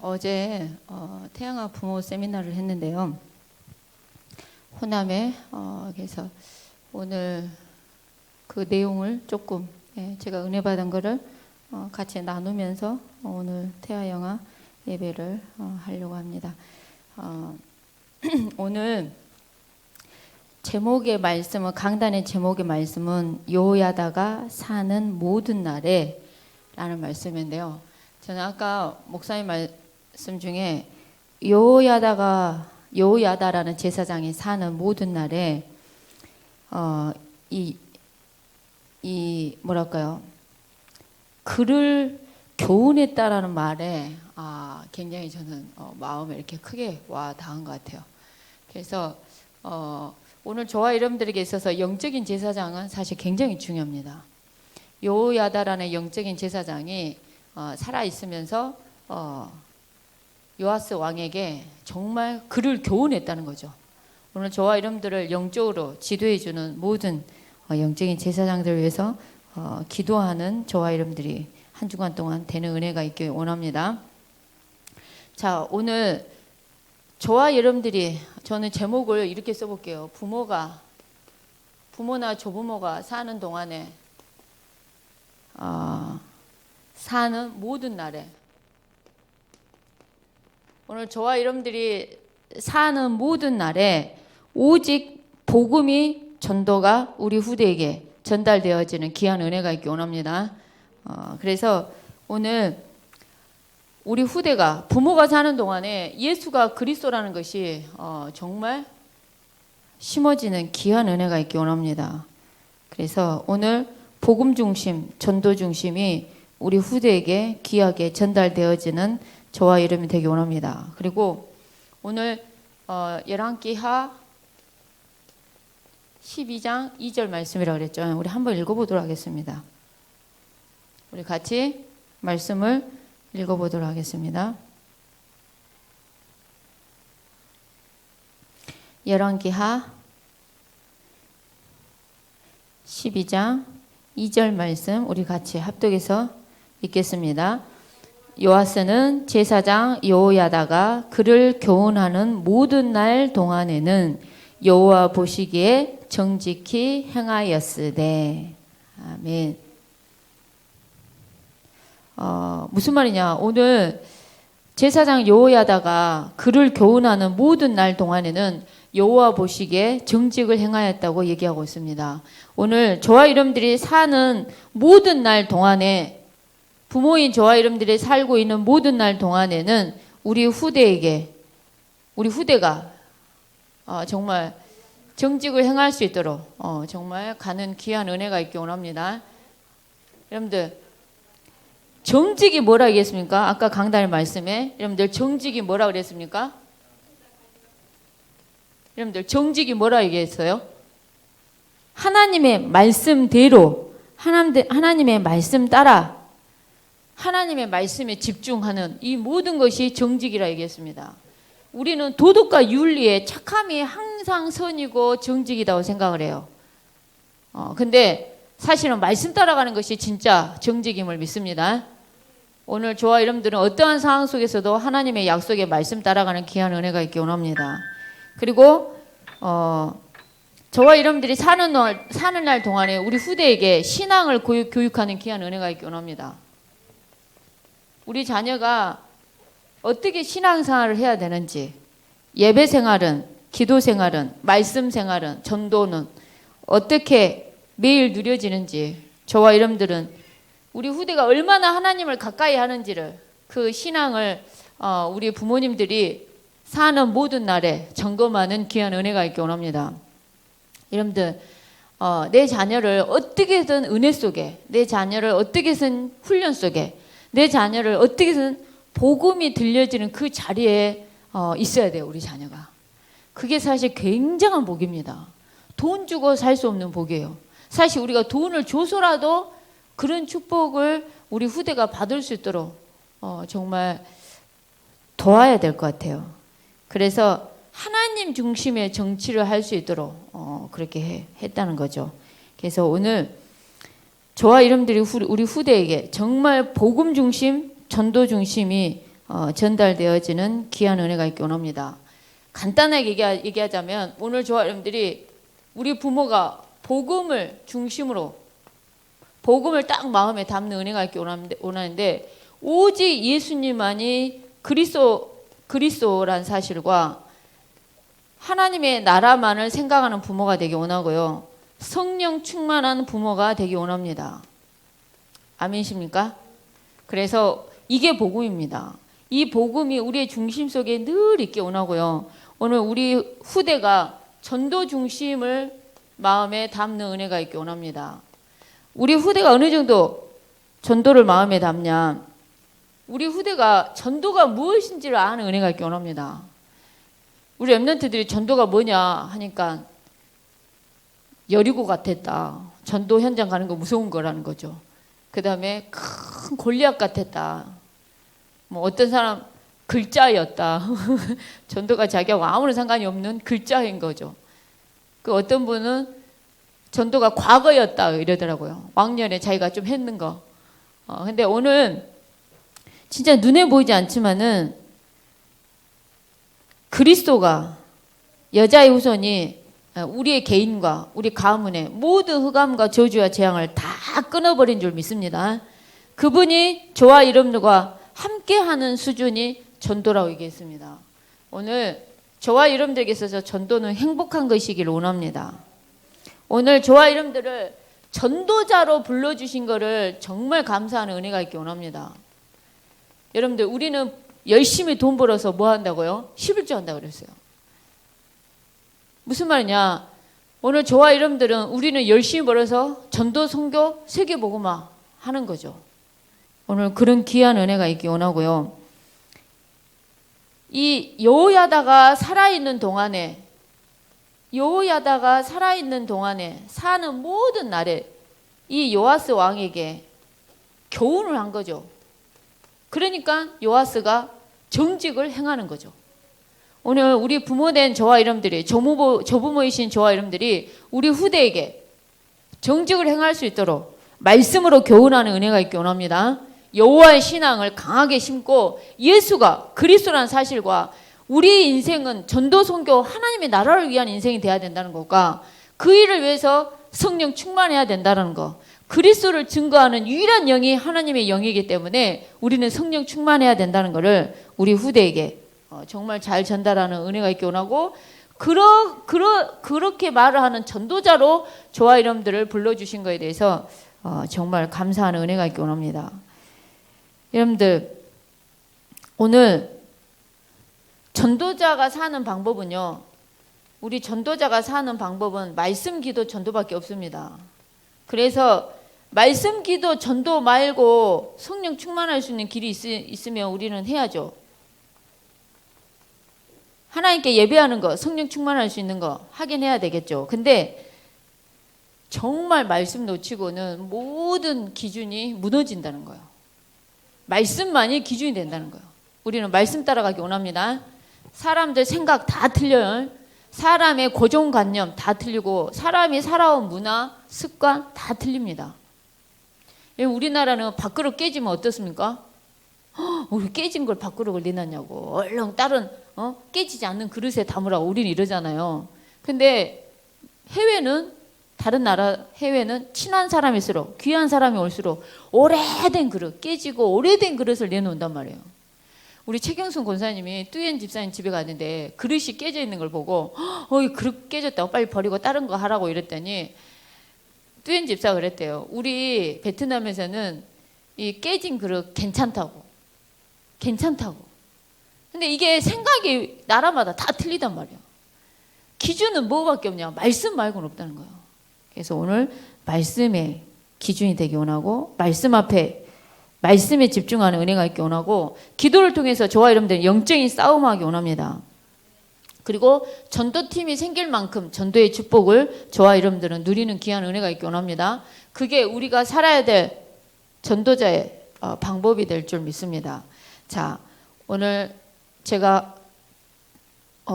어제 태양아 부모 세미나를 했는데요. 호남에 그래서 오늘 그 내용을 조금 제가 은혜 받은 거를 같이 나누면서 오늘 태아영아 예배를 하려고 합니다. 오늘 제목의 말씀은 강단의 제목의 말씀은 여호야다가 사는 모든 날에 라는 말씀인데요. 저는 아까 목사님 말씀 중에 여호야다라는 제사장이 사는 모든 날에 뭐랄까요, 그를 교훈했다라는 말에 굉장히 저는 마음에 이렇게 크게 와 닿은 것 같아요. 그래서 오늘 저와 여러분들에게 있어서 영적인 제사장은 사실 굉장히 중요합니다. 여호야다라는 영적인 제사장이 살아 있으면서 요아스 왕에게 정말 그를 교훈했다는 거죠. 오늘 저와 여러분들을 영적으로 지도해 주는 모든 영적인 제사장들을 위해서 기도하는 저와 여러분들이 한 주간 동안 되는 은혜가 있길 원합니다. 자, 오늘 저와 여러분들이, 저는 제목을 이렇게 써볼게요. 부모나 조부모가 사는 동안에 사는 모든 날에, 오늘 저와 여러분들이 사는 모든 날에 오직 복음이 전도가 우리 후대에게 전달되어지는 귀한 은혜가 있기 원합니다. 그래서 오늘 우리 후대가, 부모가 사는 동안에 예수가 그리스도라는 것이 정말 심어지는 귀한 은혜가 있기 원합니다. 그래서 오늘 복음 중심, 전도 중심이 우리 후대에게 귀하게 전달되어지는 저와 여러분이 되기 원합니다. 그리고 오늘 열왕기하 12장 2절 말씀이라고 그랬죠. 우리 한번 읽어보도록 하겠습니다. 우리 같이 말씀을 읽어보도록 하겠습니다. 열왕기하 12장 2절 말씀 우리 같이 합독해서 읽겠습니다. 요아스는 제사장 여호야다가 그를 교훈하는 모든 날 동안에는 여호와 보시기에 정직히 행하였으되. 아멘. 무슨 말이냐? 오늘 제사장 여호야다가 그를 교훈하는 모든 날 동안에는 여호와 보시기에 정직을 행하였다고 얘기하고 있습니다. 오늘 저와 여러분들이 사는 모든 날 동안에, 부모인 저와 여러분들이 살고 있는 모든 날 동안에는 우리 후대가 정말 정직을 행할 수 있도록 정말 가는 귀한 은혜가 있기 원합니다. 여러분들, 정직이 뭐라 얘기했습니까? 아까 강단의 말씀에 여러분들 정직이 뭐라 그랬습니까? 여러분들 정직이 뭐라 얘기했어요? 하나님의 말씀대로, 하나님의 말씀 따라 하나님의 말씀에 집중하는 이 모든 것이 정직이라 얘기했습니다. 우리는 도덕과 윤리에 착함이 항상 선이고 정직이라고 생각을 해요. 근데 사실은 말씀 따라가는 것이 진짜 정직임을 믿습니다. 오늘 저와 여러분들은 어떠한 상황 속에서도 하나님의 약속에 말씀 따라가는 귀한 은혜가 있기 원합니다. 그리고 저와 여러분들이 사는 날 동안에 우리 후대에게 신앙을 교육하는 귀한 은혜가 있기 원합니다. 우리 자녀가 어떻게 신앙생활을 해야 되는지, 예배 생활은, 기도 생활은, 말씀 생활은, 전도는 어떻게 매일 누려지는지, 저와 여러분들은 우리 후대가 얼마나 하나님을 가까이 하는지를, 그 신앙을 우리 부모님들이 사는 모든 날에 점검하는 귀한 은혜가 있기 원합니다. 여러분들, 내 자녀를 어떻게든 은혜 속에, 내 자녀를 어떻게든 훈련 속에, 내 자녀를 어떻게든 복음이 들려지는 그 자리에 있어야 돼요, 우리 자녀가. 그게 사실 굉장한 복입니다. 돈 주고 살 수 없는 복이에요. 사실 우리가 돈을 줘서라도 그런 축복을 우리 후대가 받을 수 있도록 정말 도와야 될 것 같아요. 그래서 하나님 중심의 정치를 할 수 있도록 그렇게 했다는 거죠. 그래서 오늘 저와 여러분들이 우리 후대에게 정말 복음 중심, 전도 중심이 전달되어지는 귀한 은혜가 있기 원합니다. 간단하게 얘기하자면 오늘 저와 여러분들이 우리 부모가 복음을 중심으로 복음을 딱 마음에 담는 은혜가 있기 원하는데 오직 예수님만이 그리스도란 사실과 하나님의 나라만을 생각하는 부모가 되기 원하고요. 성령 충만한 부모가 되기 원합니다. 아멘이십니까? 그래서 이게 복음입니다. 이 복음이 우리의 중심 속에 늘 있기 원하고요. 오늘 우리 후대가 전도 중심을 마음에 담는 은혜가 있기 원합니다. 우리 후대가 어느 정도 전도를 마음에 담냐? 우리 후대가 전도가 무엇인지를 아는 은혜가 있기 원합니다. 우리 랩런트들이 전도가 뭐냐 하니까 여리고 같았다. 전도 현장 가는 거 무서운 거라는 거죠. 그 다음에 큰 골리앗 같았다. 뭐 어떤 사람 글자였다. 전도가 자기하고 아무런 상관이 없는 글자인 거죠. 그 어떤 분은 전도가 과거였다 이러더라고요. 왕년에 자기가 좀 했는 거. 근데 오늘 진짜 눈에 보이지 않지만은 그리스도가 여자의 후손이 우리의 개인과 우리 가문의 모든 흑암과 저주와 재앙을 다 끊어버린 줄 믿습니다. 그분이 저와 여러분들과 함께하는 수준이 전도라고 얘기했습니다. 오늘 저와 여러분들에게 있어서 전도는 행복한 것이기를 원합니다. 오늘 저와 여러분들을 전도자로 불러주신 것을 정말 감사하는 은혜가 있기 원합니다. 여러분들 우리는 열심히 돈 벌어서 뭐 한다고요? 11조 한다고 그랬어요. 무슨 말이냐? 오늘 저와 여러분들은 우리는 열심히 벌어서 전도, 선교, 세계복음화 하는 거죠. 오늘 그런 귀한 은혜가 있기 원하고요. 이 여호야다가 살아있는 동안에 사는 모든 날에 이 요아스 왕에게 교훈을 한 거죠. 그러니까 요아스가 정직을 행하는 거죠. 오늘 우리 부모된 저와 여러분들이 조부모이신 저와 여러분들이 우리 후대에게 정직을 행할 수 있도록 말씀으로 교훈하는 은혜가 있기 원합니다. 여호와의 신앙을 강하게 심고 예수가 그리스도라는 사실과 우리 인생은 전도 선교 하나님의 나라를 위한 인생이 돼야 된다는 것과 그 일을 위해서 성령 충만해야 된다는 것, 그리스도를 증거하는 유일한 영이 하나님의 영이기 때문에 우리는 성령 충만해야 된다는 것을 우리 후대에게 정말 잘 전달하는 은혜가 있기 원하고 그렇게 말을 하는 전도자로 저와 여러분들을 불러주신 것에 대해서 정말 감사하는 은혜가 있기 원합니다. 여러분들 오늘 전도자가 사는 방법은요, 우리 전도자가 사는 방법은 말씀 기도 전도밖에 없습니다. 그래서 말씀 기도 전도 말고 성령 충만할 수 있는 길이 있으면 우리는 해야죠. 하나님께 예배하는 거, 성령 충만할 수 있는 거 하긴 해야 되겠죠. 근데 정말 말씀 놓치고는 모든 기준이 무너진다는 거예요. 말씀만이 기준이 된다는 거예요. 우리는 말씀 따라가기 원합니다. 사람들 생각 다 틀려요. 사람의 고정관념 다 틀리고 사람이 살아온 문화, 습관 다 틀립니다. 우리나라는 밥그릇 깨지면 어떻습니까? 우리 깨진 걸 밥그릇을 내놨냐고 얼른 다른 깨지지 않는 그릇에 담으라고 우리는 이러잖아요. 근데 다른 나라 해외는 친한 사람일수록 귀한 사람이 올수록 오래된 그릇, 깨지고 오래된 그릇을 내놓는단 말이에요. 우리 최경순 권사님이 뚜엔 집사님 집에 갔는데 그릇이 깨져 있는 걸 보고 이 그릇 깨졌다고 빨리 버리고 다른 거 하라고 이랬더니 뚜엔 집사가 그랬대요. 우리 베트남에서는 이 깨진 그릇 괜찮다고. 근데 이게 생각이 나라마다 다 틀리단 말이에요. 기준은 뭐밖에 없냐? 말씀 말고는 없다는 거예요. 그래서 오늘 말씀의 기준이 되기 원하고 말씀 앞에 말씀에 집중하는 은혜가 있기 원하고 기도를 통해서 저와 여러분들 영적인 싸움하기 원합니다. 그리고 전도팀이 생길 만큼 전도의 축복을 저와 여러분들은 누리는 귀한 은혜가 있기 원합니다. 그게 우리가 살아야 될 전도자의 방법이 될 줄 믿습니다. 자, 오늘 제가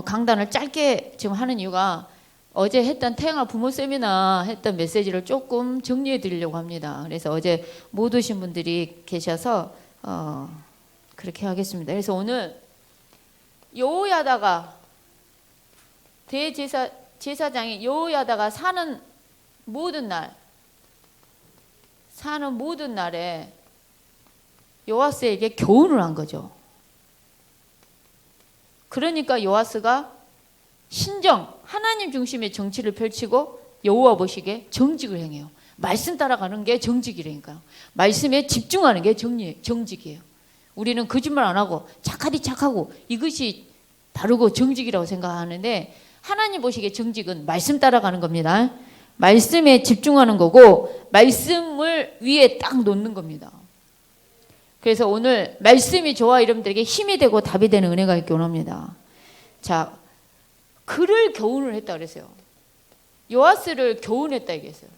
강단을 짧게 지금 하는 이유가 어제 했던 태영아 부모 세미나 했던 메시지를 조금 정리해 드리려고 합니다. 그래서 어제 못 오신 분들이 계셔서 그렇게 하겠습니다. 그래서 오늘 여호야다가 제사장이 여호야다가 사는 모든 날에 요아스에게 교훈을 한 거죠. 그러니까 요아스가 하나님 중심의 정치를 펼치고 여호와 보시기에 정직을 행해요. 말씀 따라가는 게 정직이라니까요. 말씀에 집중하는 게 정직이에요. 우리는 거짓말 안 하고 착하디 착하고 이것이 바르고 정직이라고 생각하는데 하나님 보시기에 정직은 말씀 따라가는 겁니다. 말씀에 집중하는 거고 말씀을 위에 딱 놓는 겁니다. 그래서 오늘 말씀이 저와 여러분들에게 힘이 되고 답이 되는 은혜가 있기 원합니다. 자, 그를 교훈을 했다 그랬어요. 요아스를 교훈했다 얘기했어요.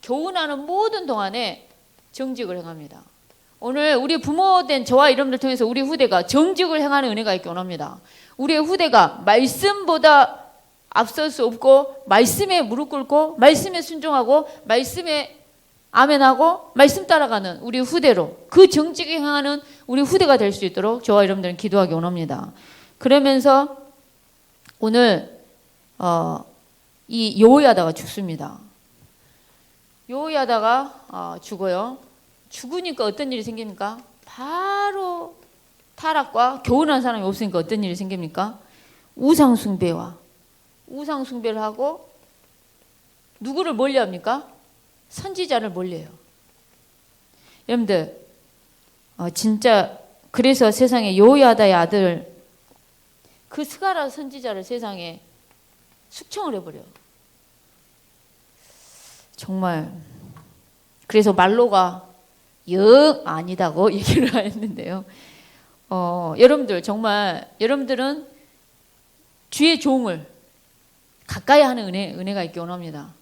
교훈하는 모든 동안에 정직을 행합니다. 오늘 우리 부모된 저와 여러분들 통해서 우리 후대가 정직을 행하는 은혜가 있기 원합니다. 우리의 후대가 말씀보다 앞설 수 없고 말씀에 무릎 꿇고 말씀에 순종하고 말씀에 아멘하고 말씀 따라가는 우리 후대로 그 정직에 행하는 우리 후대가 될 수 있도록 저와 여러분들은 기도하기 원합니다. 그러면서 오늘 이 여호야다가 죽습니다. 여호야다가 죽어요. 죽으니까 어떤 일이 생깁니까? 바로 타락과 교훈한 사람이 없으니까 어떤 일이 생깁니까? 우상숭배를 하고 누구를 멀리합니까? 선지자를 멀리해요. 여러분들 진짜 그래서 세상에 여호야다의 아들 그 스가랴 선지자를 세상에 숙청을 해버려요. 정말 그래서 말로가 영 아니다고 얘기를 했는데요. 여러분들 정말 여러분들은 주의 종을 가까이 하는 은혜가 있기 원합니다.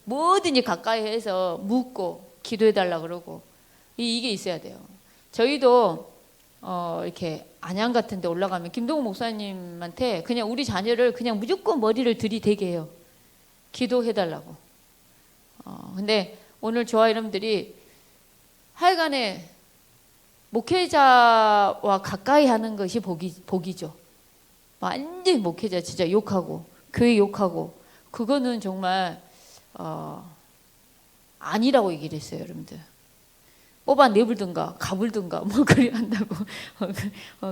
뭐든지 가까이 해서 묻고 기도해달라 그러고 이게 있어야 돼요. 저희도 이렇게 안양 같은 데 올라가면 김동훈 목사님한테 그냥 우리 자녀를 그냥 무조건 머리를 들이대게 해요. 기도해달라고. 근데 오늘 저와 여러분들이 하여간에 목회자와 가까이 하는 것이 복이죠. 완전히 목회자 진짜 욕하고 교회 욕하고 그거는 정말 아니라고 얘기를 했어요. 여러분들 뽑아내불든가 가불든가 뭐 그리 한다고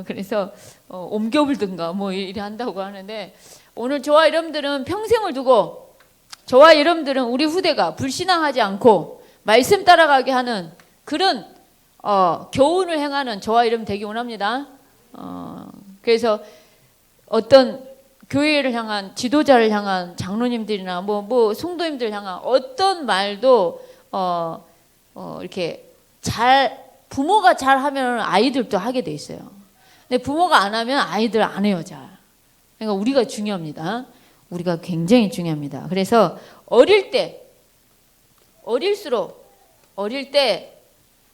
그래서 옮겨불든가 뭐 이래 한다고 하는데 오늘 저와 여러분들은 평생을 두고 저와 여러분들은 우리 후대가 불신앙하지 않고 말씀 따라가게 하는 그런 교훈을 행하는 저와 여러분 되기 원합니다. 그래서 어떤 교회를 향한 지도자를 향한 장로님들이나 뭐 성도님들 향한 어떤 말도 이렇게 부모가 잘하면 아이들도 하게 돼 있어요. 근데 부모가 안 하면 아이들 안 해요, 잘. 그러니까 우리가 중요합니다. 우리가 굉장히 중요합니다. 그래서 어릴 때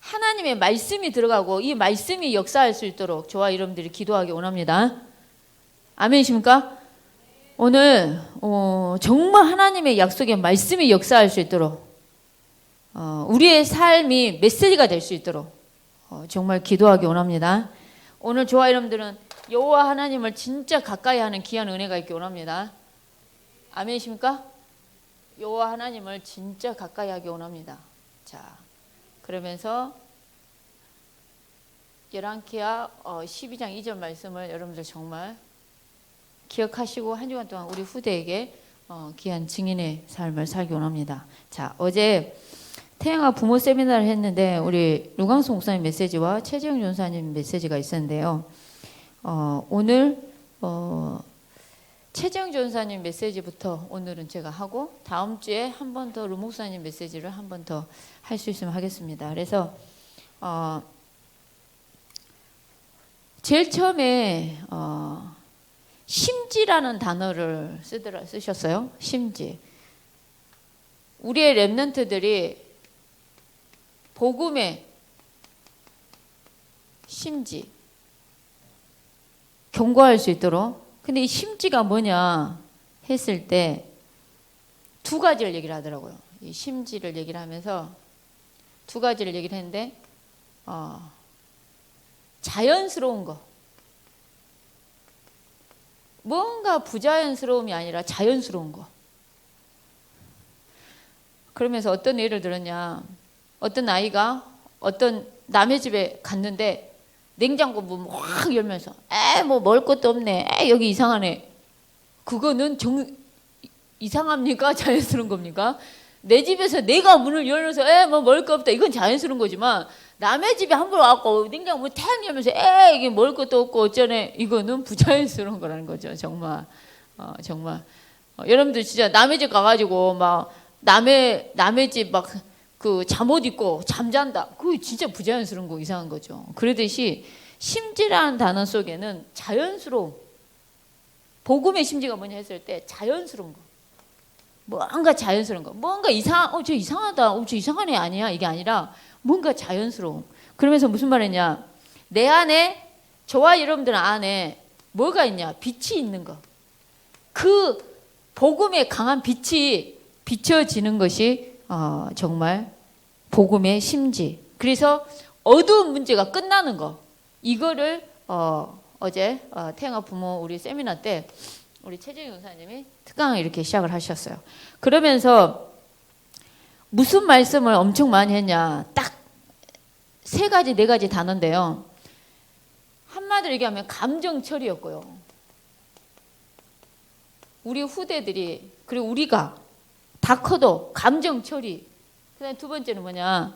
하나님의 말씀이 들어가고 이 말씀이 역사할 수 있도록 저와 여러분들이 기도하기 원합니다. 아멘이십니까? 오늘 정말 하나님의 약속의 말씀이 역사할 수 있도록 우리의 삶이 메시지가 될 수 있도록 정말 기도하기 원합니다. 오늘 저와 여러분들은 여호와 하나님을 진짜 가까이 하는 귀한 은혜가 있기 원합니다. 아멘이십니까? 여호와 하나님을 진짜 가까이 하기 원합니다. 자, 그러면서 열왕기하 12장 2절 말씀을 여러분들 정말 기억하시고 한 주간 동안 우리 후대에게 귀한 증인의 삶을 살기 원합니다. 자, 어제 태양아 부모 세미나를 했는데 우리 루강수 목사님 메시지와 최재영 전사님 메시지가 있었는데요. 오늘 최재영 전사님 메시지부터 오늘은 제가 하고 다음 주에 한 번 더 루 목사님 메시지를 한 번 더 할 수 있으면 하겠습니다. 그래서 제일 처음에 심지라는 단어를 쓰셨어요. 심지. 우리의 렘넌트들이 복음의 심지 경고할 수 있도록. 근데 이 심지가 뭐냐 했을 때 두 가지를 얘기를 하더라고요. 이 심지를 얘기를 하면서 두 가지를 얘기를 했는데 자연스러운 거. 뭔가 부자연스러움이 아니라 자연스러운 거. 그러면서 어떤 예를 들었냐. 어떤 아이가 어떤 남의 집에 갔는데 냉장고 문 확 열면서 뭐 먹을 것도 없네. 여기 이상하네. 그거는 이상합니까? 자연스러운 겁니까? 내 집에서 내가 문을 열면서 뭐 먹을 거 없다. 이건 자연스러운 거지만 남의 집에 함부로 와갖고 냉장고 문 탁 열면서 이게 먹을 것도 없고 어쩌네. 이거는 부자연스러운 거라는 거죠. 정말. 정말. 여러분들 진짜 남의 집 가가지고 막 남의 집 막 그 잠옷 입고 잠잔다. 그거 진짜 부자연스러운 거 이상한 거죠. 그러듯이 심지라는 단어 속에는 자연스러움. 복음의 심지가 뭐냐 했을 때 자연스러운 거. 뭔가 자연스러운 거. 뭔가 저 이상하다. 저 이상한 애 아니야. 이게 아니라 뭔가 자연스러움. 그러면서 무슨 말이냐. 내 안에, 저와 여러분들 안에 뭐가 있냐. 빛이 있는 거. 그 복음의 강한 빛이 비춰지는 것이 정말 복음의 심지. 그래서 어두운 문제가 끝나는 거. 이거를 어제 태영아 부모 우리 세미나 때 우리 최재희 용사님이 특강을 이렇게 시작을 하셨어요. 그러면서 무슨 말씀을 엄청 많이 했냐. 딱 3가지 4가지 단어인데요. 한마디로 얘기하면 감정 처리였고요. 우리 후대들이 그리고 우리가 다 커도 감정 처리. 그다음에 2번째는 뭐냐.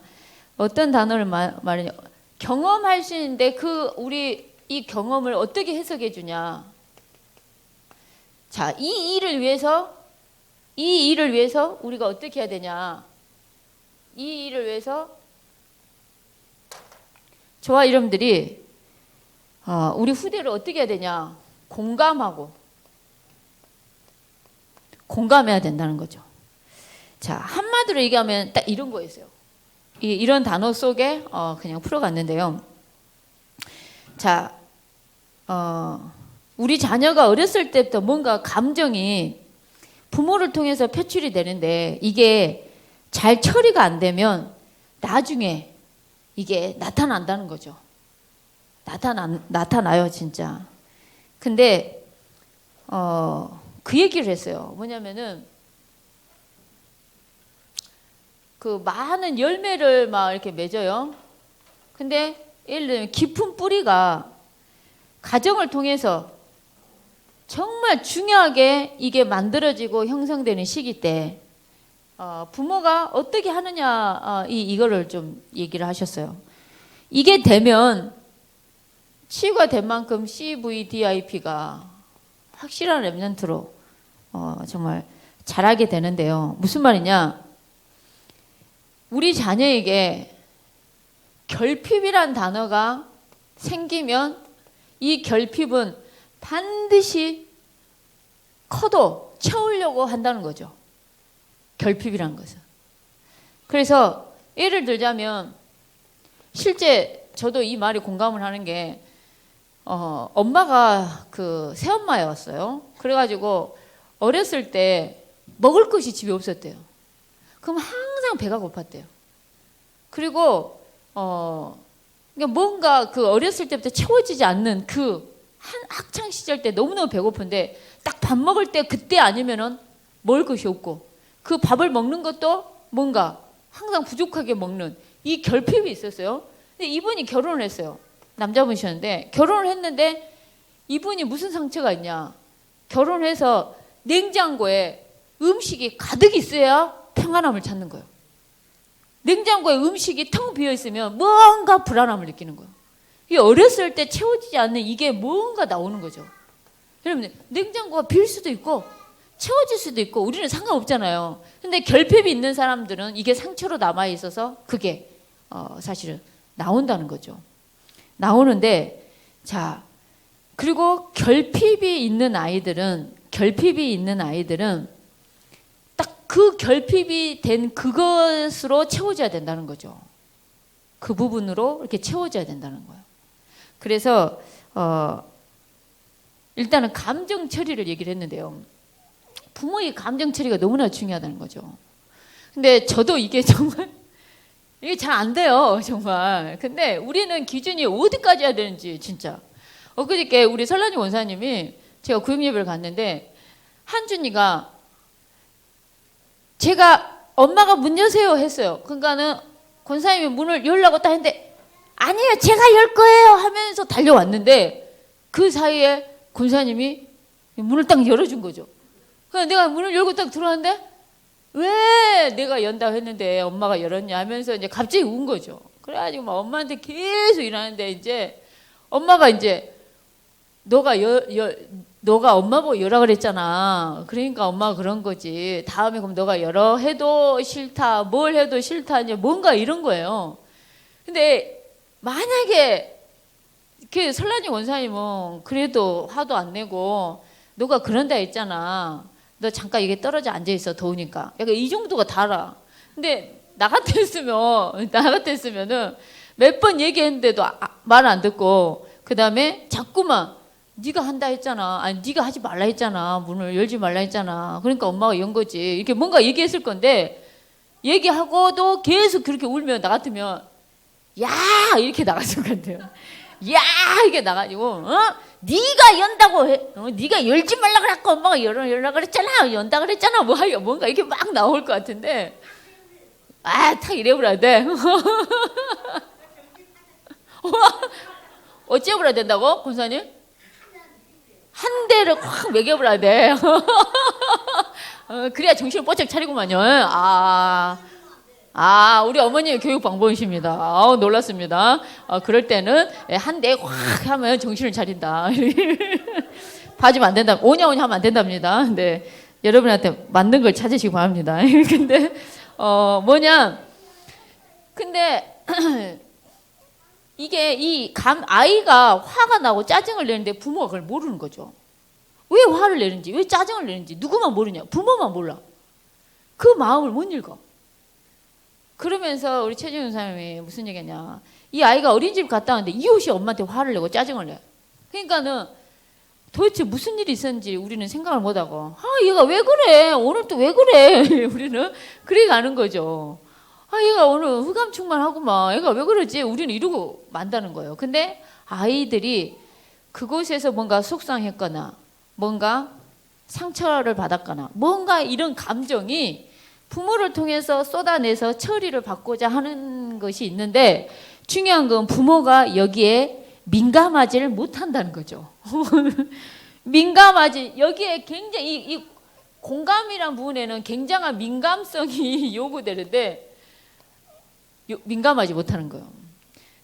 어떤 단어를 말하냐. 경험할 수 있는데 우리 이 경험을 어떻게 해석해 주냐. 자, 이 일을 위해서 우리가 어떻게 해야 되냐. 이 일을 위해서 저와 여러분들이 우리 후대를 어떻게 해야 되냐. 공감해야 된다는 거죠. 자, 한마디로 얘기하면 딱 이런 거였어요. 이런 단어 속에 그냥 풀어갔는데요. 자, 우리 자녀가 어렸을 때부터 뭔가 감정이 부모를 통해서 표출이 되는데 이게 잘 처리가 안 되면 나중에 이게 나타난다는 거죠. 나타나요, 진짜. 근데 그 얘기를 했어요. 뭐냐면은 그 많은 열매를 막 이렇게 맺어요. 근데 예를 들면 깊은 뿌리가 가정을 통해서 정말 중요하게 이게 만들어지고 형성되는 시기 때 부모가 어떻게 하느냐 이거를 좀 얘기를 하셨어요. 이게 되면 치유가 된 만큼 CVDIP가 확실한 랩런트로 정말 자라게 되는데요. 무슨 말이냐? 우리 자녀에게 결핍이란 단어가 생기면 이 결핍은 반드시 커도 채우려고 한다는 거죠. 결핍이란 것은. 그래서 예를 들자면 실제 저도 이 말이 공감을 하는 게 엄마가 그 새엄마였어요. 그래가지고 어렸을 때 먹을 것이 집에 없었대요. 그럼 항상 배가 고팠대요. 그리고 그러니까 뭔가 그 어렸을 때부터 채워지지 않는 그 한 학창 시절 때 너무너무 배고픈데 딱 밥 먹을 때 그때 아니면은 먹을 것이 없고 그 밥을 먹는 것도 뭔가 항상 부족하게 먹는 이 결핍이 있었어요. 근데 이분이 결혼을 했어요. 남자분이셨는데 결혼을 했는데 이분이 무슨 상처가 있냐. 결혼해서 냉장고에 음식이 가득 있어야 평안함을 찾는 거예요. 냉장고에 음식이 텅 비어 있으면 뭔가 불안함을 느끼는 거예요. 이 어렸을 때 채워지지 않는 이게 뭔가 나오는 거죠. 여러분, 냉장고가 비일 수도 있고 채워질 수도 있고 우리는 상관없잖아요. 근데 결핍이 있는 사람들은 이게 상처로 남아 있어서 그게 사실은 나온다는 거죠. 나오는데 자, 그리고 결핍이 있는 아이들은 딱 그 결핍이 된 그것으로 채워져야 된다는 거죠. 그 부분으로 이렇게 채워져야 된다는 거예요. 그래서 일단은 감정 처리를 얘기를 했는데요. 부모의 감정 처리가 너무나 중요하다는 거죠. 근데 저도 이게 정말 이게 잘 안 돼요, 정말. 근데 우리는 기준이 어디까지 해야 되는지 진짜. 엊그저께 우리 설란이 원사님이 제가 구역예배를 갔는데 한준이가 제가 엄마가 문 여세요 했어요. 그러니까는 권사님이 문을 열라고 딱 했는데 아니에요, 제가 열 거예요 하면서 달려왔는데 그 사이에 권사님이 문을 딱 열어준 거죠. 그래서 내가 문을 열고 딱 들어왔는데 왜 내가 연다고 했는데 엄마가 열었냐 하면서 이제 갑자기 운 거죠. 그래가지고 막 엄마한테 계속 일하는데 이제 엄마가 이제 너가 엄마 보고 열어 그랬잖아. 그러니까 엄마가 그런 거지. 다음에 그럼 너가 열어 해도 싫다, 뭘 해도 싫다, 이제 뭔가 이런 거예요. 근데 만약에 그 설란이 원사님은 그래도 화도 안 내고 너가 그런다 했잖아. 너 잠깐 이게 떨어져 앉아 있어, 더우니까. 약간 이 정도가 달아. 근데 나 같았으면은 몇 번 얘기했는데도 말 안 듣고 그 다음에 자꾸만 네가 한다 했잖아. 아니 네가 하지 말라 했잖아. 문을 열지 말라 했잖아. 그러니까 엄마가 연 거지. 이렇게 뭔가 얘기했을 건데 얘기하고도 계속 그렇게 울면 나 같으면 야 이렇게 나갔을 것 같아요. 야 이게 나가지고 네가 연다고 해. 네가 열지 말라 그랬고 엄마가 열라 그랬잖아. 연다 그랬잖아. 뭐 하여 뭔가 이렇게 막 나올 것 같은데 탁 이래버려야 돼. 어찌해버려야 된다고 권사님? 한 대를 확 매겨버려야 돼. 그래야 정신을 뽀짝 차리구만요. 우리 어머니의 교육 방법이십니다. 놀랐습니다. 그럴 때는 한 대 확 하면 정신을 차린다. 봐주면 안 된다. 오냐 하면 안 된답니다. 근데 여러분한테 맞는 걸 찾으시기 바랍니다. 근데 근데 이게 아이가 화가 나고 짜증을 내는데 부모가 그걸 모르는 거죠. 왜 화를 내는지, 왜 짜증을 내는지 누구만 모르냐? 부모만 몰라. 그 마음을 못 읽어. 그러면서 우리 최지훈 사람이 무슨 얘기냐? 이 아이가 어린이집 갔다 왔는데 이웃이 엄마한테 화를 내고 짜증을 내. 그러니까는 도대체 무슨 일이 있었는지 우리는 생각을 못하고 얘가 왜 그래? 오늘 또 왜 그래? 우리는 그래 가는 거죠. 얘가 오늘 흑암충만하구만. 얘가 왜 그러지? 우리는 이러고 만다는 거예요. 근데 아이들이 그곳에서 뭔가 속상했거나 뭔가 상처를 받았거나 뭔가 이런 감정이 부모를 통해서 쏟아내서 처리를 받고자 하는 것이 있는데 중요한 건 부모가 여기에 민감하지를 못한다는 거죠. 여기에 굉장히 이 공감이란 부분에는 굉장한 민감성이 요구되는데 민감하지 못하는 거예요.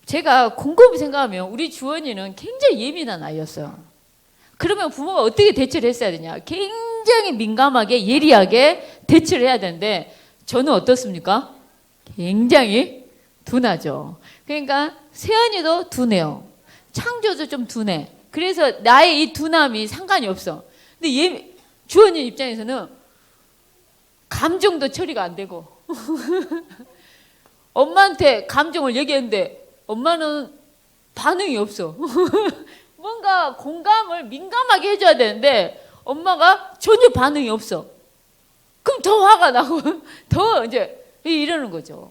제가 곰곰이 생각하면 우리 주원이는 굉장히 예민한 아이였어요. 그러면 부모가 어떻게 대처를 했어야 되냐? 굉장히 민감하게 예리하게 대처를 해야 되는데 저는 어떻습니까? 굉장히 둔하죠. 그러니까 세연이도 둔해요. 창조도 좀 둔해. 그래서 나의 이 둔함이 상관이 없어. 근데 주원이 입장에서는 감정도 처리가 안 되고 엄마한테 감정을 얘기했는데 엄마는 반응이 없어. 뭔가 공감을 민감하게 해줘야 되는데 엄마가 전혀 반응이 없어. 그럼 더 화가 나고 더 이제 이러는 거죠.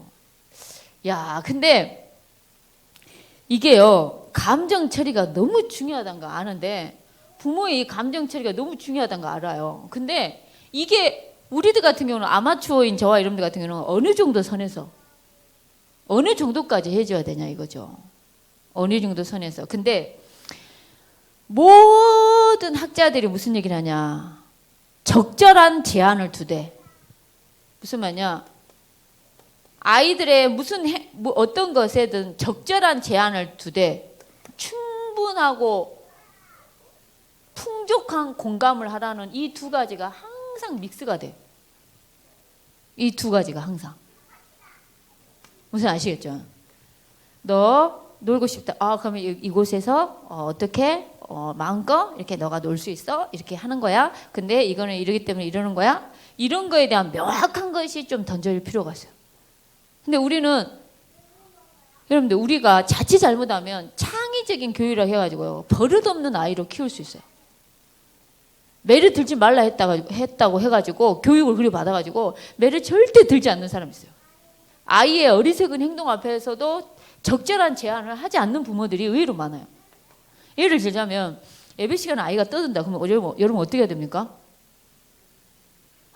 야, 근데 이게요, 감정 처리가 너무 중요하다는 거 아는데 부모의 감정 처리가 너무 중요하다는 거 알아요. 근데 이게 우리들 같은 경우는 아마추어인 저와 여러분들 같은 경우는 어느 정도 선에서 어느 정도까지 해줘야 되냐 이거죠. 어느 정도 선에서. 근데 모든 학자들이 무슨 얘기를 하냐? 적절한 제한을 두되. 무슨 말이냐? 아이들의 어떤 것에든 적절한 제한을 두되 충분하고 풍족한 공감을 하라는 이 두 가지가 항상 믹스가 돼. 이 두 가지가 항상. 무슨 아시겠죠? 너 놀고 싶다. 그러면 이곳에서 어떻게 마음껏 이렇게 너가 놀 수 있어? 이렇게 하는 거야. 근데 이거는 이러기 때문에 이러는 거야. 이런 거에 대한 명확한 것이 좀 던져질 필요가 있어요. 근데 여러분들 우리가 자칫 잘못하면 창의적인 교육이라고 해가지고요. 버릇없는 아이로 키울 수 있어요. 매를 들지 말라 했다고 해가지고 교육을 그리 받아가지고 매를 절대 들지 않는 사람이 있어요. 아이의 어리석은 행동 앞에서도 적절한 제한을 하지 않는 부모들이 의외로 많아요. 예를 들자면 예배 시간에 아이가 떠든다. 그러면 여러분 어떻게 해야 됩니까?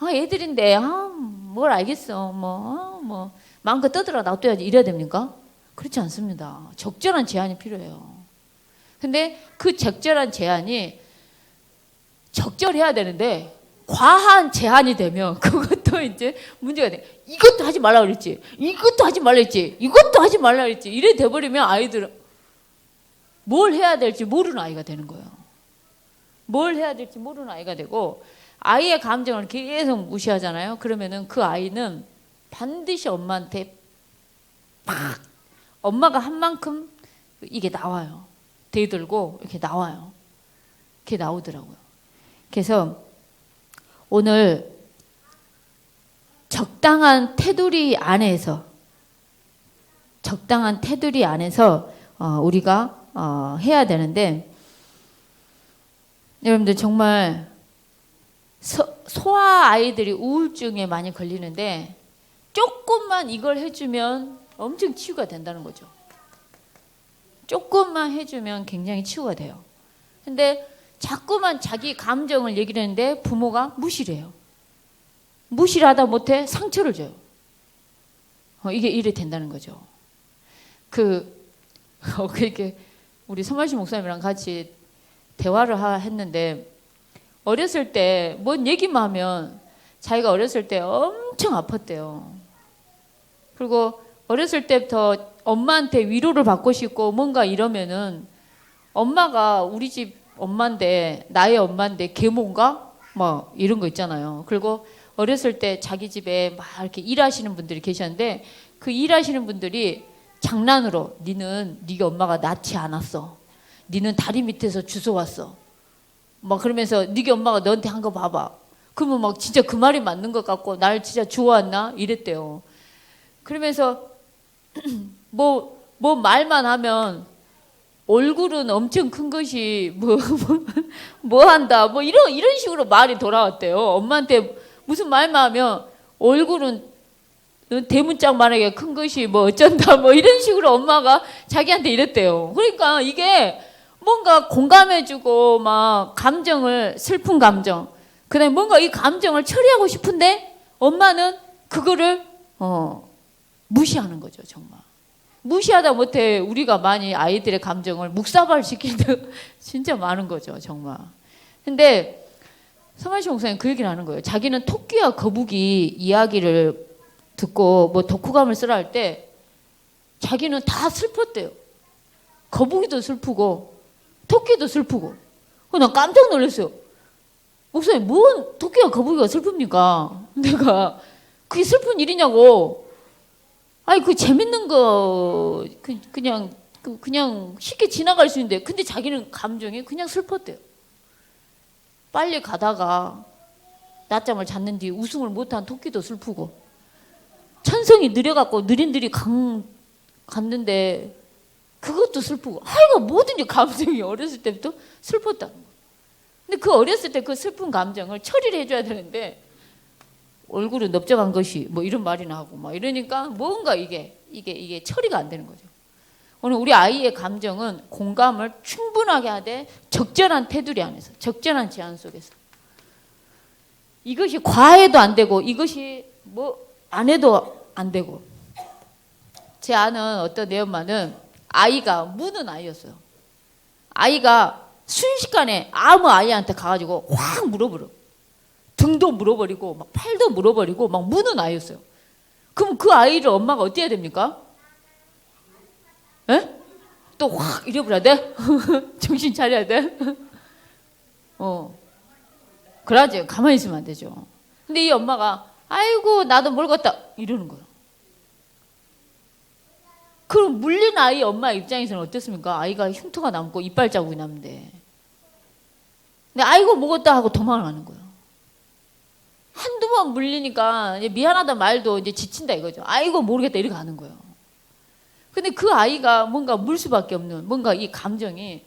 애들인데 뭘 알겠어. 뭐 마음껏 떠들어 놔둬야지 이래야 됩니까? 그렇지 않습니다. 적절한 제한이 필요해요. 근데 그 적절한 제한이 적절해야 되는데 과한 제한이 되면 그것도 이제 문제가 돼. 이것도 하지 말라 그랬지. 이것도 하지 말라 했지. 이것도 하지 말라 그랬지. 이래 돼버리면 아이들은 뭘 해야 될지 모르는 아이가 되는 거예요. 뭘 해야 될지 모르는 아이가 되고 아이의 감정을 계속 무시하잖아요. 그러면은 그 아이는 반드시 엄마한테 막 엄마가 한 만큼 이게 나와요. 대들고 이렇게 나와요. 이렇게 나오더라고요. 그래서 오늘 적당한 테두리 안에서 우리가 해야 되는데 여러분들 정말 소아 아이들이 우울증에 많이 걸리는데 조금만 이걸 해주면 엄청 치유가 된다는 거죠. 조금만 해주면 굉장히 치유가 돼요. 근데 자꾸만 자기 감정을 얘기를 하는데 부모가 무시를 해요. 무시를 하다 못해 상처를 줘요. 이게 이래 된다는 거죠. 그렇게 우리 서말씨 목사님이랑 같이 대화를 했는데 어렸을 때 뭔 얘기만 하면 자기가 어렸을 때 엄청 아팠대요. 그리고 어렸을 때부터 엄마한테 위로를 받고 싶고 뭔가 이러면은 엄마가 우리 집 엄마인데 나의 엄마인데 계모인가? 뭐 이런 거 있잖아요. 그리고 어렸을 때 자기 집에 막 이렇게 일하시는 분들이 계셨는데 그 일하시는 분들이 장난으로 네가 엄마가 낳지 않았어. 니는 다리 밑에서 주워왔어. 막 그러면서 네가 엄마가 너한테 한 거 봐봐. 그러면 막 진짜 그 말이 맞는 것 같고 날 진짜 주워왔나? 이랬대요. 그러면서 뭐 말만 하면 얼굴은 엄청 큰 것이 뭐 한다. 뭐 이런 식으로 말이 돌아왔대요. 엄마한테 무슨 말만 하면 얼굴은 대문짝만하게 큰 것이 뭐 어쩐다. 뭐 이런 식으로 엄마가 자기한테 이랬대요. 그러니까 이게 뭔가 공감해주고 막 감정을 슬픈 감정 그다음에 뭔가 이 감정을 처리하고 싶은데 엄마는 그거를 무시하는 거죠. 정말 무시하다 못해 우리가 많이 아이들의 감정을 묵사발 시킬 때 진짜 많은 거죠. 정말. 근데 서만시 목사님 그 얘기를 하는 거예요. 자기는 토끼와 거북이 이야기를 듣고 뭐 독후감을 쓰라 할 때 자기는 다 슬펐대요. 거북이도 슬프고 토끼도 슬프고. 난 깜짝 놀랐어요. 목사님, 뭔 토끼와 거북이가 슬픕니까? 내가 그게 슬픈 일이냐고. 아니 그 재밌는 거 그냥 쉽게 지나갈 수 있는데 근데 자기는 감정이 그냥 슬펐대요. 빨리 가다가 낮잠을 잤는 뒤 우승을 못한 토끼도 슬프고 천성이 느려갖고 느린들이 갔는데 그것도 슬프고 하여간 뭐든지 감정이 어렸을 때부터 슬펐다는 거예요. 근데 그 어렸을 때 그 슬픈 감정을 처리를 해줘야 되는데 얼굴은 넓적한 것이 뭐 이런 말이나 하고 막 이러니까 뭔가 이게 처리가 안 되는 거죠. 오늘 우리 아이의 감정은 공감을 충분하게 하되 적절한 테두리 안에서 적절한 제한 속에서 이것이 과해도 안 되고 이것이 뭐 안 해도 안 되고 제 아는 어떤 내 엄마는 아이가 무는 아이였어요. 아이가 순식간에 아무 아이한테 가가지고 확 물어버려. 등도 물어버리고 막 팔도 물어버리고 막 무는 아이였어요. 그럼 그 아이를 엄마가 어떻게 해야 됩니까? 에? 또 확 잃어버려야 돼? 정신 차려야 돼? 그러지. 가만히 있으면 안 되죠. 근데 이 엄마가 아이고 나도 모르겠다 이러는 거예요. 그럼 물린 아이 엄마 입장에서는 어떻습니까? 아이가 흉터가 남고 이빨 자국이 남는데 근데 아이고 먹었다 하고 도망을 가는 거예요. 한두 번 물리니까 이제 미안하다 말도 이제 지친다 이거죠. 아이고 모르겠다 이렇게 가는 거예요. 근데 그 아이가 뭔가 물 수밖에 없는 뭔가 이 감정이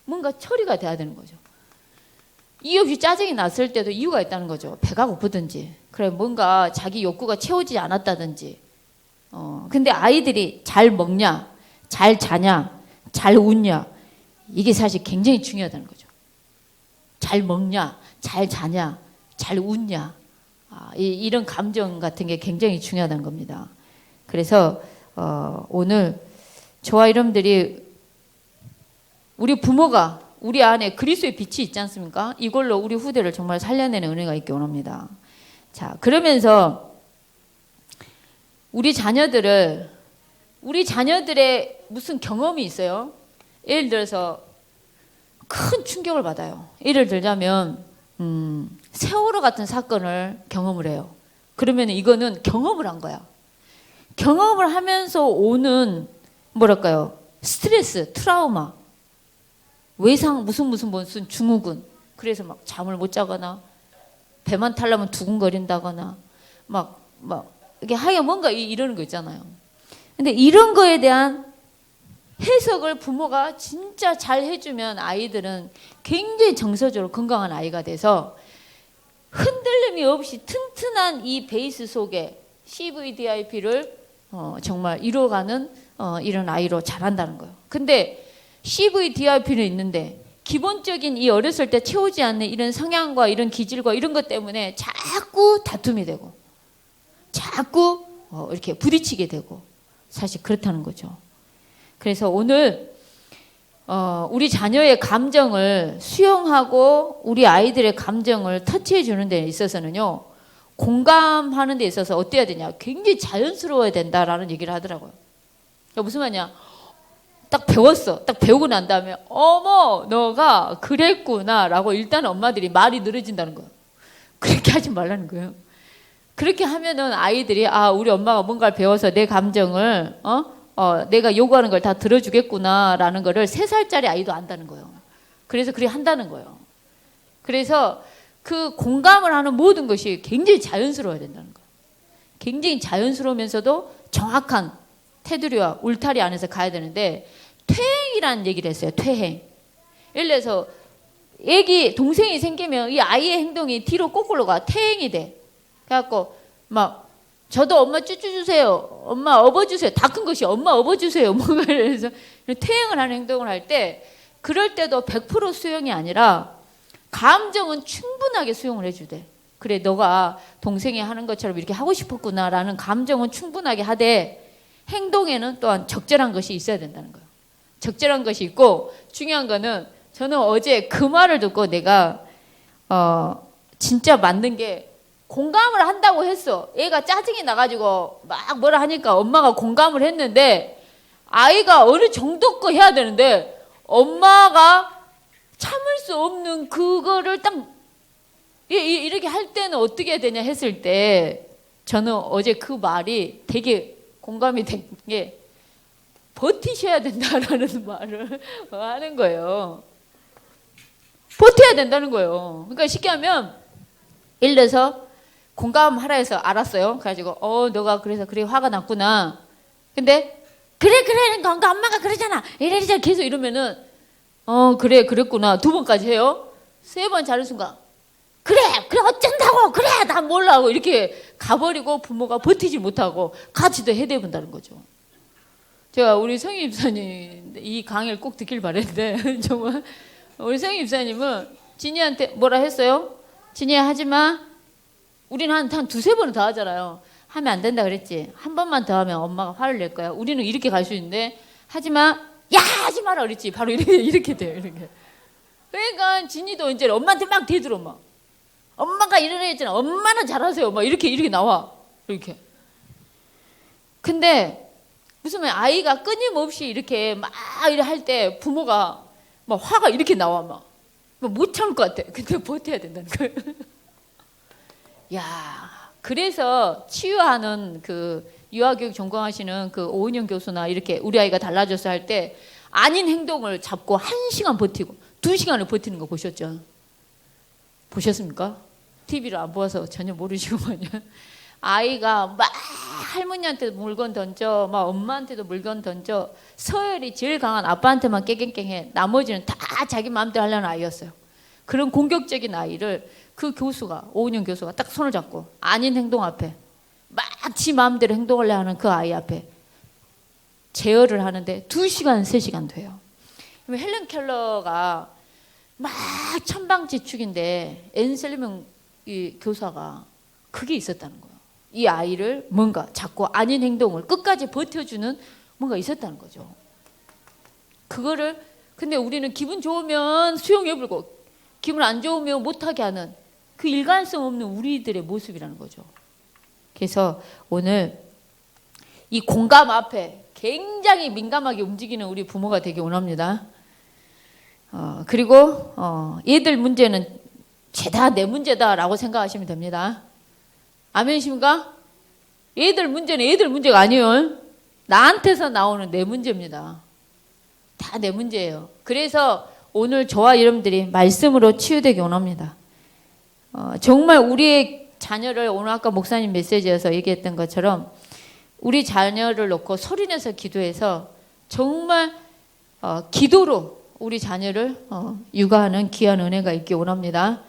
뭔가 처리가 돼야 되는 거죠. 이유 없이 짜증이 났을 때도 이유가 있다는 거죠. 배가 고프든지, 그래 뭔가 자기 욕구가 채워지지 않았다든지. 근데 아이들이 잘 먹냐, 잘 자냐, 잘 웃냐, 이게 사실 굉장히 중요하다는 거죠. 잘 먹냐, 잘 자냐, 잘 웃냐, 이런 감정 같은 게 굉장히 중요하다는 겁니다. 그래서 오늘 저와 여러분들이 우리 부모가 우리 안에 그리스도의 빛이 있지 않습니까? 이걸로 우리 후대를 정말 살려내는 은혜가 있기 원합니다. 자, 그러면서 우리 자녀들의 무슨 경험이 있어요. 예를 들어서 큰 충격을 받아요. 예를 들자면 세월호 같은 사건을 경험을 해요. 그러면 이거는 경험을 한 거야. 경험을 하면서 오는 뭐랄까요? 스트레스, 트라우마, 외상, 무슨 증후군. 그래서 막 잠을 못 자거나 배만 타려면 두근거린다거나 막 이게 하여 뭔가 이러는 거 있잖아요. 근데 이런 거에 대한 해석을 부모가 진짜 잘 해주면 아이들은 굉장히 정서적으로 건강한 아이가 돼서 흔들림이 없이 튼튼한 이 베이스 속에 CVDIP를 정말 이루어가는 이런 아이로 자란다는 거예요. 근데 CVDIP는 있는데 기본적인 이 어렸을 때 채우지 않는 이런 성향과 이런 기질과 이런 것 때문에 자꾸 다툼이 되고 자꾸 이렇게 부딪히게 되고 사실 그렇다는 거죠. 그래서 오늘 우리 자녀의 감정을 수용하고 우리 아이들의 감정을 터치해 주는 데 있어서는요, 공감하는 데 있어서 어때야 되냐, 굉장히 자연스러워야 된다라는 얘기를 하더라고요. 그러니까 무슨 말이냐, 딱 배웠어. 딱 배우고 난 다음에 어머 너가 그랬구나 라고 일단 엄마들이 말이 늘어진다는 거예요. 그렇게 하지 말라는 거예요. 그렇게 하면은 아이들이 우리 엄마가 뭔가를 배워서 내 감정을 내가 요구하는 걸 다 들어주겠구나 라는 거를 3살짜리 아이도 안다는 거예요. 그래서 그렇게 한다는 거예요. 그래서 그 공감을 하는 모든 것이 굉장히 자연스러워야 된다는 거예요. 굉장히 자연스러우면서도 정확한 테두리와 울타리 안에서 가야 되는데, 퇴행이라는 얘기를 했어요. 퇴행. 예를 들어서 동생이 생기면 이 아이의 행동이 뒤로 거꾸로 가. 퇴행이 돼. 그래갖고 막 저도 엄마 쭈쭈 주세요, 엄마 업어 주세요, 다 큰 것이 엄마 업어 주세요, 뭔가 그래서 퇴행을 하는 행동을 할 때, 그럴 때도 100% 수용이 아니라 감정은 충분하게 수용을 해주대. 그래 너가 동생이 하는 것처럼 이렇게 하고 싶었구나라는 감정은 충분하게 하되, 행동에는 또한 적절한 것이 있어야 된다는 거예요. 적절한 것이 있고, 중요한 거는 저는 어제 그 말을 듣고 내가 진짜 맞는 게, 공감을 한다고 했어. 애가 짜증이 나가지고 막 뭐라 하니까 엄마가 공감을 했는데, 아이가 어느 정도 거 해야 되는데 엄마가 참을 수 없는 그거를 딱 이렇게 할 때는 어떻게 해야 되냐 했을 때, 저는 어제 그 말이 되게 공감이 된 게, 버티셔야 된다라는 말을 하는 거예요. 버텨야 된다는 거예요. 그러니까 쉽게 하면, 예를 들어서 공감하라 해서 알았어요. 그래가지고 너가 그래서 그래 화가 났구나. 근데 그래 그러니까 엄마가 그러잖아, 이래저래 계속 이러면은 그래 그랬구나 2번까지 해요. 3번 자는 순간 그래 어쩐다고, 그래 나 몰라 하고 이렇게 가버리고 부모가 버티지 못하고 같이 또 해대야 본다는 거죠. 제가 우리 성희 입사님 이 강의를 꼭 듣길 바랬는데 정말 우리 성희 입사님은 진이한테 뭐라 했어요? 진이야 하지마. 우리는 한 2-3번은 더 하잖아요. 하면 안 된다 그랬지. 한 번만 더 하면 엄마가 화를 낼 거야. 우리는 이렇게 갈 수 있는데, 하지마, 야 하지 마라 그랬지. 바로 이렇게 돼요. 이렇게. 그러니까 진이도 이제 엄마한테 막 대들어. 막 엄마가 이러려 했잖아, 엄마는 잘하세요, 막 이렇게 나와. 이렇게. 근데 무슨 말, 아이가 끊임없이 이렇게 막 이래 할 때 부모가 막 화가 이렇게 나와. 막 못 참을 것 같아. 근데 버텨야 된다는 거예요. 야, 그래서 치유하는 그 유아교육 전공하시는 그 오은영 교수나 이렇게 우리 아이가 달라져서 할 때 아닌 행동을 잡고 1시간 버티고 2시간을 버티는 거 보셨죠? 보셨습니까? TV를 안 보아서 전혀 모르시고만요. 아이가 막 할머니한테도 물건 던져, 막 엄마한테도 물건 던져. 서열이 제일 강한 아빠한테만 깨갱깽해. 나머지는 다 자기 마음대로 하려는 아이였어요. 그런 공격적인 아이를 그 교수가, 오은영 교수가 딱 손을 잡고 아닌 행동 앞에 막 지 마음대로 행동하려 하는 그 아이 앞에 제어를 하는데 2시간, 3시간 돼요. 헬렌 켈러가 막 천방지축인데 앤셀리명 이 교사가 그게 있었다는 거예요. 이 아이를 뭔가 자꾸 아닌 행동을 끝까지 버텨주는 뭔가 있었다는 거죠. 그거를 근데 우리는 기분 좋으면 수용해 불고 기분 안 좋으면 못하게 하는 그 일관성 없는 우리들의 모습이라는 거죠. 그래서 오늘 이 공감 앞에 굉장히 민감하게 움직이는 우리 부모가 되기 원합니다. 그리고 얘들 문제는 죄다 내 문제다라고 생각하시면 됩니다. 아멘이십니까? 얘들 문제는 얘들 문제가 아니에요. 나한테서 나오는 내 문제입니다. 다 내 문제예요. 그래서 오늘 저와 여러분들이 말씀으로 치유되기 원합니다. 정말 우리의 자녀를 오늘 아까 목사님 메시지에서 얘기했던 것처럼 우리 자녀를 놓고 소리내서 기도해서 정말 기도로 우리 자녀를 육아하는 귀한 은혜가 있기 원합니다.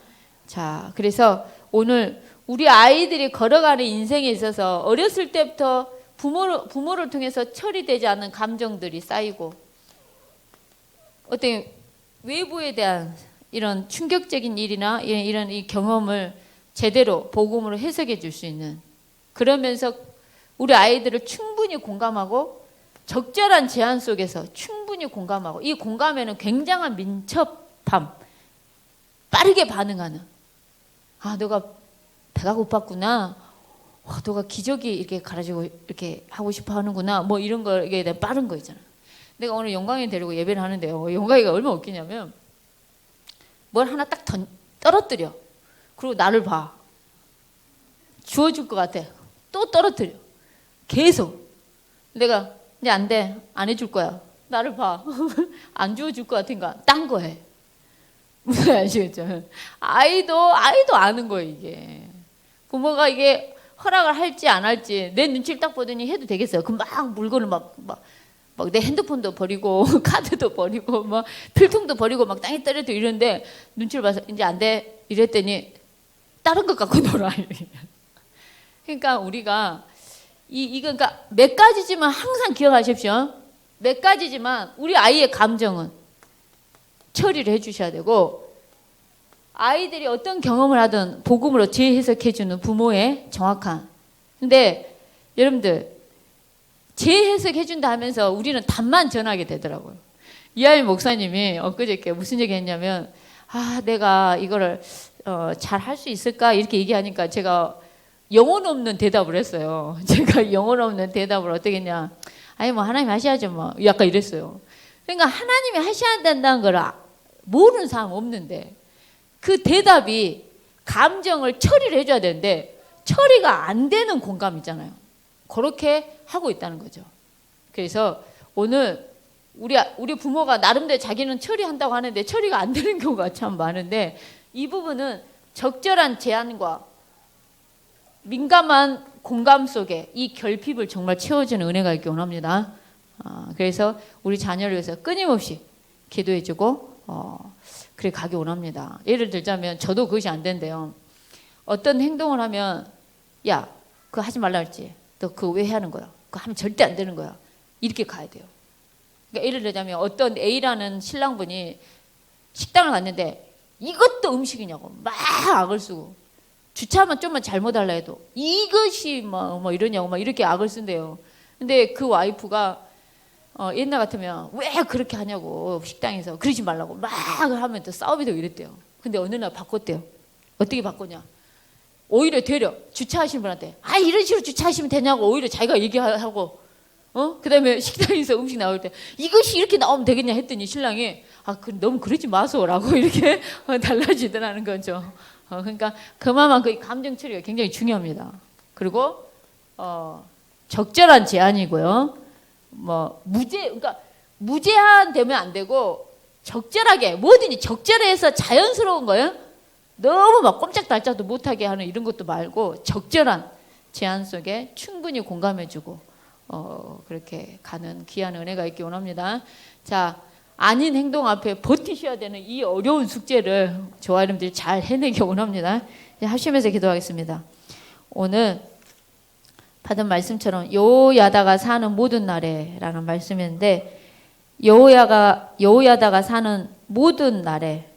자, 그래서 오늘 우리 아이들이 걸어가는 인생에 있어서 어렸을 때부터 부모를 통해서 처리되지 않는 감정들이 쌓이고 어떤 외부에 대한 이런 충격적인 일이나 이런 이 경험을 제대로 복음으로 해석해 줄 수 있는 그러면서 우리 아이들을 충분히 공감하고 적절한 제한 속에서 충분히 공감하고 이 공감에는 굉장한 민첩함 빠르게 반응하는 너가 배가 고팠구나 너가 기저귀 이렇게 갈아주고 이렇게 하고 싶어 하는구나 뭐 이런 거에 대한 빠른 거 있잖아. 내가 오늘 영광이 데리고 예배를 하는데요. 영광이가 얼마나 웃기냐면 뭘 하나 딱 떨어뜨려. 그리고 나를 봐. 주워줄 것 같아. 또 떨어뜨려. 계속. 내가 이제 안 돼. 안 해줄 거야. 나를 봐. 안 주워줄 것 같으니까 딴 거 해. 무슨 아시겠죠? 아이도 아는 거예요 이게. 부모가 이게 허락을 할지 안 할지 내 눈치를 딱 보더니 해도 되겠어요. 그 막 물건을 막 내 핸드폰도 버리고 카드도 버리고 막 필통도 버리고 막 땅에 떨어뜨리고 이러는데 눈치를 봐서 이제 안 돼 이랬더니 다른 것 갖고 놀아. 그러니까 우리가 이거 그러니까 몇 가지지만 항상 기억하십시오. 몇 가지지만 우리 아이의 감정은 처리를 해주셔야 되고 아이들이 어떤 경험을 하든 복음으로 재해석해주는 부모의 정확한. 근데 여러분들 재해석해준다 하면서 우리는 답만 전하게 되더라고요. 이하임 목사님이 엊그저께 무슨 얘기 했냐면 내가 이거를 잘 할 수 있을까 이렇게 얘기하니까 제가 영혼 없는 대답을 했어요. 제가 영혼 없는 대답을 어떻게 했냐. 뭐 하나님 하셔야죠 뭐 약간 이랬어요. 그러니까 하나님이 하셔야 된다는 걸 모르는 사람 없는데 그 대답이 감정을 처리를 해줘야 되는데 처리가 안 되는 공감이잖아요. 그렇게 하고 있다는 거죠. 그래서 오늘 우리 부모가 나름대로 자기는 처리한다고 하는데 처리가 안 되는 경우가 참 많은데 이 부분은 적절한 제한과 민감한 공감 속에 이 결핍을 정말 채워주는 은혜가 있기 원합니다. 그래서 우리 자녀를 위해서 끊임없이 기도해주고 그래 가기 원합니다. 예를 들자면 저도 그것이 안 된대요. 어떤 행동을 하면 야 그거 하지 말라 했지. 너 그거 왜 하는 거야? 그거 하면 절대 안 되는 거야. 이렇게 가야 돼요. 그러니까 예를 들자면 어떤 A라는 신랑분이 식당을 갔는데 이것도 음식이냐고 막 악을 쓰고 주차만 좀만 잘못하려 해도 이것이 뭐 이러냐고 막 이렇게 악을 쓴대요. 근데 그 와이프가 옛날 같으면 왜 그렇게 하냐고 식당에서 그러지 말라고 막 하면 또 싸움이 되고 이랬대요. 근데 어느 날 바꿨대요. 어떻게 바꿨냐? 오히려 되려 주차하시는 분한테 이런 식으로 주차하시면 되냐고 오히려 자기가 얘기하고 그다음에 식당에서 음식 나올 때 이것이 이렇게 나오면 되겠냐 했더니 신랑이 너무 그러지 마소라고 이렇게 달라지더라는 거죠. 그러니까 그만큼 감정 처리가 굉장히 중요합니다. 그리고 적절한 제한이고요. 그러니까 무제한 되면 안 되고 적절하게 뭐든지 적절해서 자연스러운 거예요. 너무 막 꼼짝달짝도 못하게 하는 이런 것도 말고 적절한 제한 속에 충분히 공감해주고 그렇게 가는 귀한 은혜가 있기 원합니다. 자, 아닌 행동 앞에 버티셔야 되는 이 어려운 숙제를 저와 여러분들이 잘 해내기 원합니다. 이제 하시면서 기도하겠습니다. 오늘 받은 말씀처럼 여호야다가 사는 모든 날에라는 말씀인데, 여호야다가 사는 모든 날에,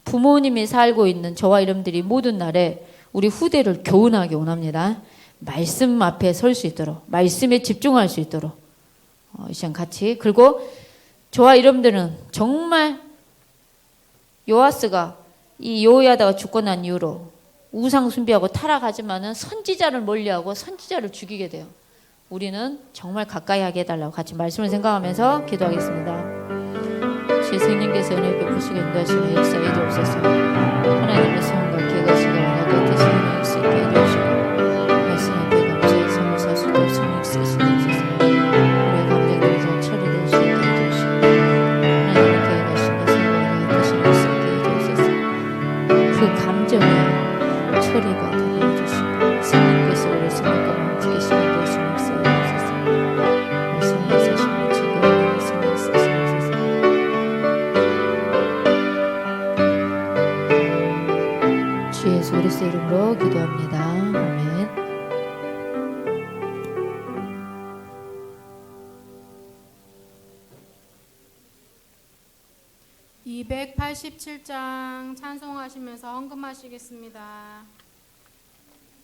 부모님이 살고 있는 저와 여러분들이 모든 날에 우리 후대를 교훈하기 원합니다. 말씀 앞에 설 수 있도록, 말씀에 집중할 수 있도록 이 시간 같이. 그리고 저와 여러분들은 정말 요아스가 이 여호야다가 죽고 난 이후로 우상 숭배하고 타락하지만은 선지자를 멀리하고 선지자를 죽이게 돼요. 우리는 정말 가까이 하게 해달라고 같이 말씀을 생각하면서 기도하겠습니다. 주의 성령께서 은혜 베푸시고 인도하시며 역사에 주옵소서. 하나님의 소원과 계가시가 원하게 되시는 수 있게 해주시고, 말씀에 배감사의 삶을 살 수 있도록 성령 쓰시게 해주소서. 우리의 감정들을 잘 처리될 수 있게 해주시고, 하나님의 계가시가 성령에 되시는 수 있게 해주소서. 그 감정에 처리가 되게 해주시고, 성령께서 우리 생각과 마음 지키시는 데 신경 쓰여 주소서. 말씀에 사시는 즐거운 성령 쓰시옵소서. 주 예수 그리스도 이름으로 기도합니다. 아멘. 287장 찬송하시면서 헌금하시겠습니다.